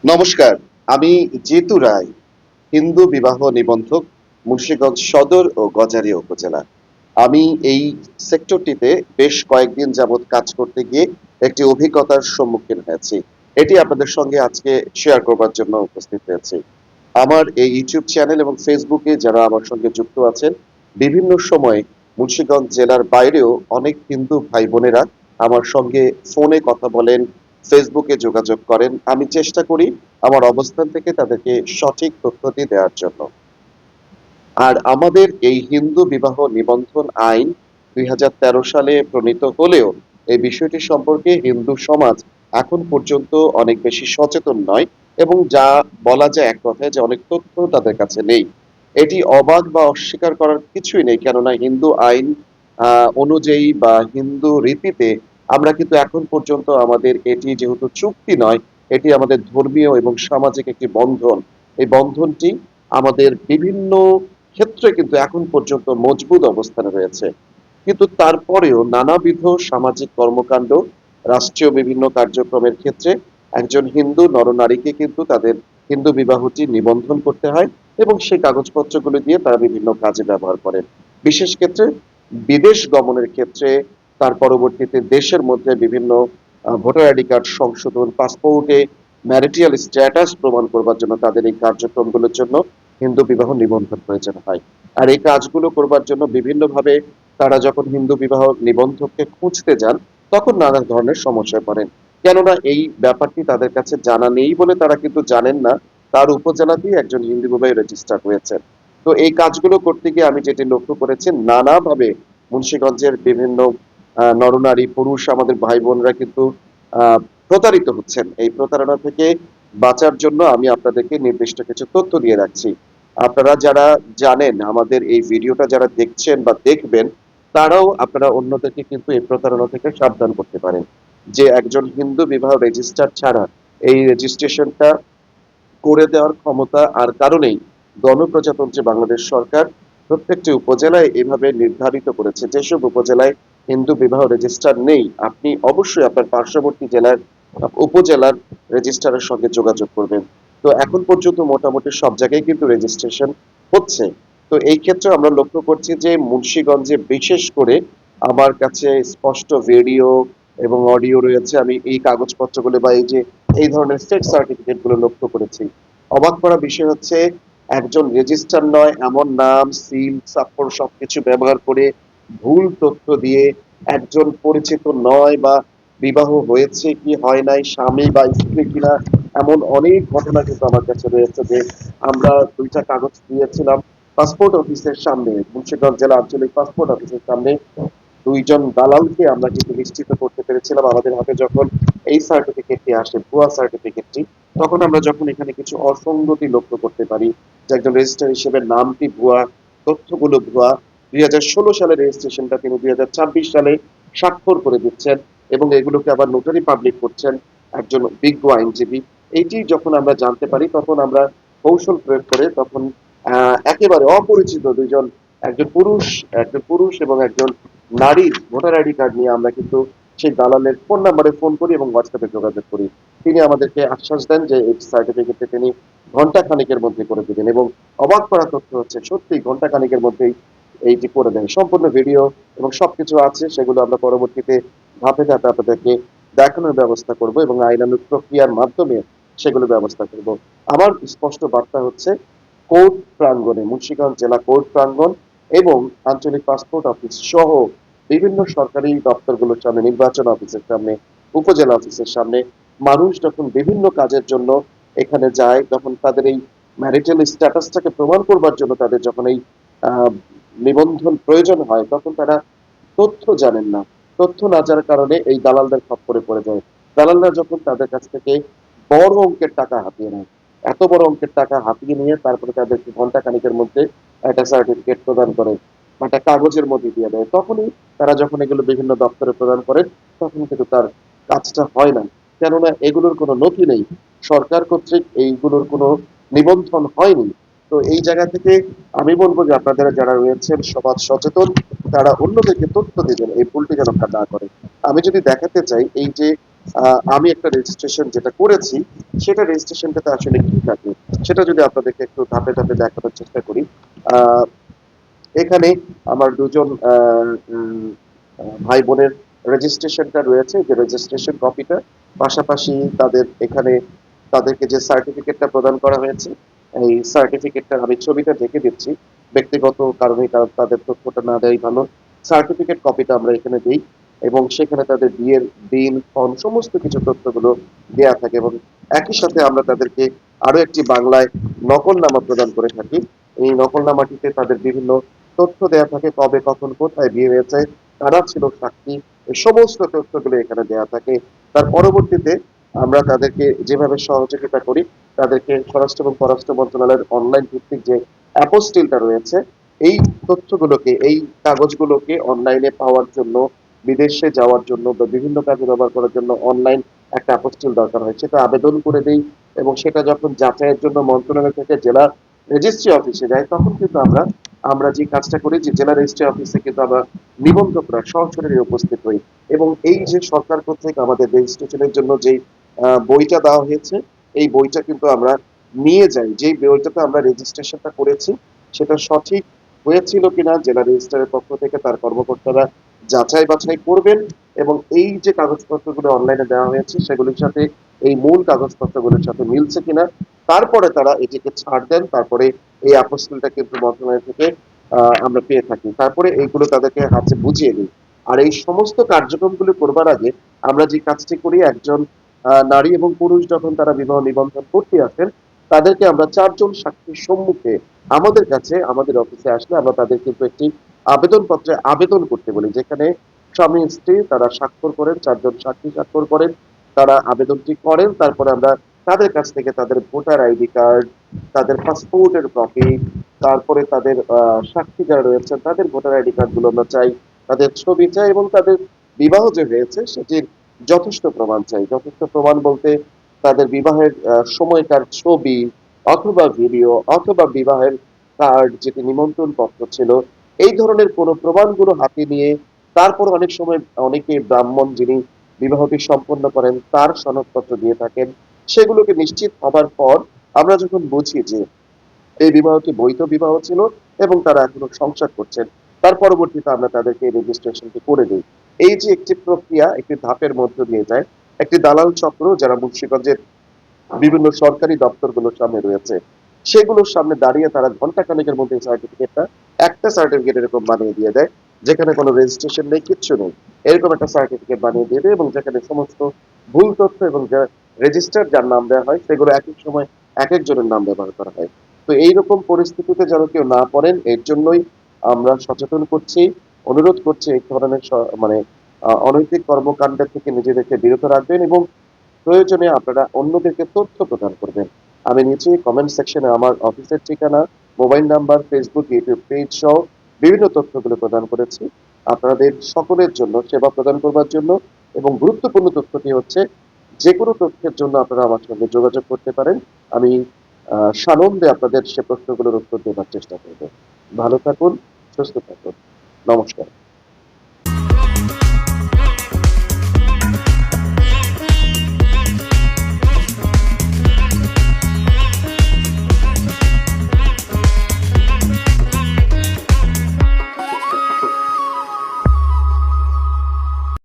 নমস্কার, আমি জিতু রায়, হিন্দু বিবাহ নিবন্ধক, মুন্সিগঞ্জ সদর ও গজারিয়া উপজেলা। আমি এই সেক্টরটিতে বেশ কয়েকদিন যাবৎ কাজ করতে গিয়ে একটি অভিজ্ঞতার সম্মুখীন হয়েছি। এটি আপনাদের সঙ্গে আজকে শেয়ার করবার জন্য উপস্থিত হয়েছি। আমার এই ইউটিউব চ্যানেল এবং ফেসবুকে যারা আমার সঙ্গে যুক্ত আছেন, বিভিন্ন সময়ে মুন্সিগঞ্জ জেলার বাইরেও অনেক হিন্দু ভাই বোনেরা আমার সঙ্গে ফোনে কথা বলেন, ফেসবুকে যোগাযোগ করেন। আমি চেষ্টা করি আমার অবস্থান থেকে তাদেরকে সঠিক তথ্যটি দেওয়ার জন্য। আর আমাদের এই হিন্দু বিবাহ নিবন্ধন আইন ২০১৩ সালে প্রণীত হলেও এই বিষয়টি সম্পর্কে হিন্দু সমাজ এখন পর্যন্ত অনেক বেশি সচেতন নয়, এবং যা বলা যায় এক কথায় যে অনেক তথ্য তাদের কাছে নেই। এটি অবাক বা অস্বীকার করার কিছুই নেই, কেননা হিন্দু আইন অনুযায়ী বা হিন্দু রীতিতে আমরা কিন্তু এখন পর্যন্ত আমাদের এটি যেহেতু চুক্তি নয়, এটি আমাদের ধর্মীয় এবং সামাজিক একটি বন্ধন। এই বন্ধনটি আমাদের বিভিন্ন ক্ষেত্রে কিন্তু এখন পর্যন্ত মজবুত অবস্থানে রয়েছে। কিন্তু তারপরেও নানাবিধ সামাজিক কর্মকাণ্ড, রাষ্ট্রীয় বিভিন্ন কার্যক্রমের ক্ষেত্রে একজন হিন্দু নরনারীকে কিন্তু তাদের হিন্দু বিবাহটি নিবন্ধন করতে হয়, এবং সেই কাগজপত্রগুলো দিয়ে তারা বিভিন্ন কাজে ব্যবহার করেন। বিশেষ ক্ষেত্রে বিদেশ গমনের ক্ষেত্রে, তার পরবর্তীতে দেশের মধ্যে বিভিন্ন ভোটার আইডি কার্ড সংশোধন, পাসপোর্টে ম্যারিটাল স্ট্যাটাস প্রমাণ করবার জন্য তাদের এই কার্যক্রমগুলোর জন্য হিন্দু বিবাহ নিবন্ধন প্রয়োজন হয়। আর এই কাজগুলো করবার জন্য বিভিন্নভাবে তারা যখন হিন্দু বিবাহ নিবন্ধককে খুঁজতে যান, তখন নানা ধরনের সমস্যায় পড়েন। কেননা এই ব্যাপারটি তাদের কাছে জানা নেই বলে তারা কিন্তু জানেন না তার উপজেলাতেই একজন হিন্দু বিবাহে রেজিস্টার হয়েছেন। তো এই কাজগুলো করতে গিয়ে আমি যেটি লক্ষ্য করেছি, নানাভাবে মুন্সিগঞ্জের বিভিন্ন নরনারী পুরুষ আমাদের ভাই বোনরা কিন্তু আহ প্রতারিত হচ্ছেন। এই প্রতারণা থেকে বাঁচার জন্য আমি আপনাদেরকে নির্দিষ্ট কিছু তথ্য দিয়ে রাখছি। আপনারা যারা জানেন, আমাদের এই ভিডিওটা যারা দেখছেন বা দেখবেন, তারাও আপনারা অন্যদেরকে কিন্তু এই প্রতারণা থেকে সাবধান করতে পারেন। যে একজন হিন্দু বিবাহ রেজিস্টার ছাড়া এই রেজিস্ট্রেশনটা করে দেওয়ার ক্ষমতা আর কারণেই গণপ্রজাতন্ত্রী বাংলাদেশ সরকার প্রত্যেকটি উপজেলায় এভাবে নির্ধারিত করেছে, যেসব উপজেলায় হিন্দু বিবাহ রেজিস্টার নেই, আপনি অবশ্যই আপনার পার্শ্ববর্তী জেলার উপজেলার রেজিস্ট্রারের সঙ্গে যোগাযোগ করবেন। তো এখন পর্যন্ত মোটামুটি সব জায়গায় কিন্তু রেজিস্ট্রেশন হচ্ছে। তো এই ক্ষেত্রে আমরা লক্ষ্য করছি যে মুন্সিগঞ্জে বিশেষ করে আমার কাছে স্পষ্ট ভিডিও এবং অডিও রয়েছে। আমি এই কাগজপত্রগুলো বা এই যে এই ধরনের ফেক সার্টিফিকেট গুলো লক্ষ্য করেছি। অবাক করা বিষয় হচ্ছে, একজন রেজিস্টার নয় এমন নাম, সিল, স্বাক্ষর সবকিছু ব্যবহার করে ভুল তথ্য দিয়ে একজন পরিচিত নয় বা বিবাহ হয়েছে কি হয় নাই, স্বামী বা স্ত্রী কিনা, এমন অনেক ঘটনা কিন্তু আমার কাছে রয়েছে। যে আমরা দুইটা কাগজ দিয়েছিলাম পাসপোর্ট অফিসের সামনে, মুন্সিগঞ্জ জেলা আঞ্চলিক পাসপোর্ট অফিসের সামনে দুইজন দালালকে আমরা কিন্তু নিশ্চিত করতে পেরেছিলাম। আমাদের হাতে যখন এই সার্টিফিকেটটি আসে, ভুয়া সার্টিফিকেটটি, তখন আমরা যখন এখানে কিছু অসঙ্গতি লক্ষ্য করতে পারি, যে একজন রেজিস্ট্রার হিসেবে নামটি ভুয়া, তথ্যগুলো ভুয়া, ২০১৬ সালে রেজিস্ট্রেশনটা তিনি ২০২৬ সালে স্বাক্ষর করে দিচ্ছেন, এবং এগুলোকে আবার নোটারি পাবলিক করছেন একজন বিজ্ঞ আইনজীবী। এইটি যখন আমরা জানতে পারি, তখন আমরা কৌশল প্রয়োগ করে তখন একেবারে অপরিচিত দুইজন, একজন পুরুষ একজন পুরুষ এবং একজন নারীর ভোটার আইডি কার্ড নিয়ে আমরা কিন্তু সেই দালালের ফোন নাম্বারে ফোন করি এবং হোয়াটসঅ্যাপে যোগাযোগ করি। তিনি আমাদেরকে আশ্বাস দেন যে এই সার্টিফিকেটটি তিনি ঘন্টা খানেকের মধ্যে করে দিবেন, এবং অবাক করা তথ্য হচ্ছে সত্যি ঘন্টা খানেকের মধ্যেই এইটি করে দেন। সম্পূর্ণ ভিডিও এবং সবকিছু আছে, সেগুলো আমরা পরবর্তীতে ধাপে ধাপে আপনাদেরকে দেখানোর ব্যবস্থা করব এবং আইনানুগ প্রক্রিয়ার মাধ্যমে সেগুলো ব্যবস্থা করব। আমার স্পষ্ট বার্তা হচ্ছে, কোর্ট প্রাঙ্গণে, মুন্সিগঞ্জ জেলা কোর্ট প্রাঙ্গণ এবং আঞ্চলিক পাসপোর্ট অফিস সহ বিভিন্ন সরকারি দপ্তরগুলোর সামনে, নির্বাচন অফিসের সামনে, উপজেলা অফিসের সামনে মানুষ যখন বিভিন্ন কাজের জন্য এখানে যায়, তখন তাদের এই ম্যারিটাল স্ট্যাটাসটাকে প্রমাণ করবার জন্য তাদের যখন এই আহ, নিবন্ধন প্রয়োজন হয়, তখন তারা তথ্য জানেন না। তথ্য না জানার কারণে এই দালালদের খপ্পরে পড়ে যায়। দালালরা যখন তাদের কাছ থেকে বড় অঙ্কের টাকা হাতিয়ে নেয়, এত বড় অঙ্কের টাকা হাতিয়ে নিয়ে তারপরে তাদেরকে ঘন্টা খানিকের মধ্যে একটা সার্টিফিকেট প্রদান করে বা একটা কাগজের মধ্যে দিয়ে দেয়, তখনই তারা যখন এগুলো বিভিন্ন দপ্তরে প্রদান করেন, তখন কিন্তু তার কাজটা হয় না। কেননা এগুলোর কোনো নথি নেই, সরকার কর্তৃক এইগুলোর কোনো নিবন্ধন হয়নি। তো এই জায়গা থেকে আমি বলবো যে আপনারা যারা রয়েছেন সমাজ সচেতন, তারা অন্যদেরকে তথ্য দিবেন, এই ভুলটি যেন না করে। আমি যদি দেখাতে চাই, এই যে আমি একটা রেজিস্ট্রেশন যেটা করেছি, সেটা রেজিস্ট্রেশনটাতে আসলে কি থাকে, সেটা যদি আপনাদেরকে একটু ধাপে ধাপে দেখানোর চেষ্টা করি। আহ, এখানে আমার দুজন ভাই বোনের রেজিস্ট্রেশনটা রয়েছে, যে রেজিস্ট্রেশন কপিটা, পাশাপাশি তাদের এখানে তাদেরকে যে সার্টিফিকেটটা প্রদান করা হয়েছে, এই সার্টিফিকেটটা আমি ছবিটা দেখে দিচ্ছি, ব্যক্তিগত কারণে তাদের তথ্যটা না দেওয়াই ভালো। সার্টিফিকেট কপিটা আমরা এখানে দিই এবং সেখানে তাদের বিয়ের দিন ফর্ম সমস্ত কিছু তথ্যগুলো দেয়া থাকে, এবং একই সাথে আমরা তাদেরকে আরো একটি বাংলায় নকলনামা প্রদান করে থাকি। এই নকলনামাটিতে তাদের বিভিন্ন তথ্য দেয়া থাকে, কবে কখন কোথায় বিয়ে হয়েছে, কারা ছিল সাক্ষী, এই সমস্ত তথ্যগুলো এখানে দেয়া থাকে। তার পরবর্তীতে আমরা তাদেরকে যেভাবে সহযোগিতা করি, তাদেরকে স্বরাষ্ট্র এবং পররাষ্ট্র মন্ত্রণালয়ের অনলাইন ভিত্তিক যে অ্যাপোস্টিলটা রয়েছে, এই তথ্যগুলোকে, এই কাগজগুলোকে অনলাইনে পাওয়ার জন্য, বিদেশে যাওয়ার জন্য বা বিভিন্ন কাজে ব্যবহার করার জন্য অনলাইন একটা অ্যাপোস্টিল দরকার হয়, সেটা আবেদন করে দেই। এবং সেটা যখন যাচাইয়ের জন্য মন্ত্রণালয় থেকে জেলা রেজিস্ট্রি অফিসে যায়, তখন কিন্তু আমরা আমরা যে কাজটা করি, যে জেলা রেজিস্ট্রি অফিসে কিন্তু আমরা নিবন্ধকরা সরাসরি উপস্থিত হই। এবং এই যে সরকার কর্তৃক আমাদের রেজিস্ট্রেশনের জন্য যে বইটা দেওয়া হয়েছে, এই বইটা কিন্তু আমরা নিয়ে যাই। যে বইটাতে আমরা রেজিস্ট্রেশনটা করেছি, সেটা সঠিক হয়েছিল কিনা জেলা রেজিস্ট্রারের পক্ষ থেকে তার কর্মকর্তারা যাচাই বাছাই করবেন, এবং এই যে কাগজপত্রগুলো অনলাইনে দেওয়া হয়েছে সেগুলির সাথে, এই মূল কাগজপত্রগুলোর সাথে মিলছে কিনা, তারপরে তারা এটিকে ছাড় দেন। তারপরে এই অ্যাপোস্টিলটা কিন্তু মন্ত্রণালয় থেকে আমরা পেয়ে থাকি। তারপরে এইগুলো তাদেরকে হাতে বুঝিয়ে দিই। আর এই সমস্ত কার্যক্রমগুলো করবার আগে আমরা যে কাজটি করি, একজন নারী এবং পুরুষ যখন তারা বিবাহ নিবন্ধন করতে আসেন, তাদেরকে আমরা ৪ জন সাক্ষীর সম্মুখে আমাদের কাছে, আমাদের অফিসে আসলে আমরা তাদের কিন্তু একটি আবেদনপত্রে আবেদন করতে বলি, যেখানে স্বামী স্ত্রী তারা স্বাক্ষর করেন, ৪ জন সাক্ষী স্বাক্ষর করেন, তারা আবেদনটি করেন। তারপরে আমরা তাদের কাছ থেকে তাদের ভোটার আইডি কার্ড, তাদের পাসপোর্টের কপি, তারপরে তাদের সাক্ষী যারা রয়েছেন তাদের ভোটার আইডি কার্ড গুলো আমরা চাই, তাদের ছবি চাই, এবং তাদের বিবাহ যে হয়েছে সেটির যথেষ্ট প্রমাণ চাই। যথেষ্ট প্রমাণ বলতে তাদের বিবাহের সময়কার ছবি অথবা ভিডিও অথবা বিবাহের কার্ড, যেটি নিমন্ত্রণ পত্র ছিল, এই ধরনের কোনো প্রমাণগুলো হাতে নিয়ে, তারপর অনেক সময় অনেকে ব্রাহ্মণ যিনি বিবাহটি সম্পন্ন করেন তার সনদপত্র দিয়ে থাকেন। সেগুলোকে নিশ্চিত হবার পর আমরা যখন বুঝি যে এই বিবাহটি বৈধ বিবাহ ছিল এবং তারা এখনো সংসার করছেন, তার পরবর্তীতে আমরা তাদেরকে রেজিস্ট্রেশনটি করে দিই। এই যে একটি প্রক্রিয়া, একটি ধাপের মধ্য দিয়ে যায়, একটি দালাল চক্র যারা মুন্সিগঞ্জের বিভিন্ন সরকারি দপ্তরগুলোর সামনে রয়েছে, সেগুলোর সামনে দাঁড়িয়ে তারা ঘন্টা খানেকের মধ্যে সার্টিফিকেটটা, একটা সার্টিফিকেট এরকম বানিয়ে দিয়ে দেয়, যেখানে কোনো রেজিস্ট্রেশন নেই, কিচ্ছু নেই। এরকম একটা সার্টিফিকেট বানিয়ে দিয়ে দেয় এবং যেখানে সমস্ত ভুল তথ্য এবং যা রেজিস্টার যার নাম দেওয়া হয় সেগুলো এক এক সময় এক একজনের নাম ব্যবহার করা হয়। তো এইরকম পরিস্থিতিতে যেন কেউ না পড়েন, এর জন্যই আমরা সচেতন করছি, অনুরোধ করছি এই ধরনের মানে অনৈতিক কর্মকাণ্ড থেকে নিজেদেরকে বিরত রাখবেন, এবং প্রয়োজনে আপনারা অন্যদেরকে তথ্য প্রদান করবেন। আমি নিচে কমেন্ট সেকশনে আমার অফিসের ঠিকানা, mobile number, Facebook, YouTube page সহ বিভিন্ন তথ্যগুলো প্রদান করেছি আপনাদের সকলের জন্য সেবা প্রদান করবার জন্য। এবং গুরুত্বপূর্ণ তথ্যটি হচ্ছে, যে কোনো তথ্যের জন্য আপনারা আমার সঙ্গে যোগাযোগ করতে পারেন। আমি সানন্দে আপনাদের সে প্রশ্নগুলোর উত্তর দেবার চেষ্টা করব। ভালো থাকুন, সুস্থ থাকুন। নমস্কার।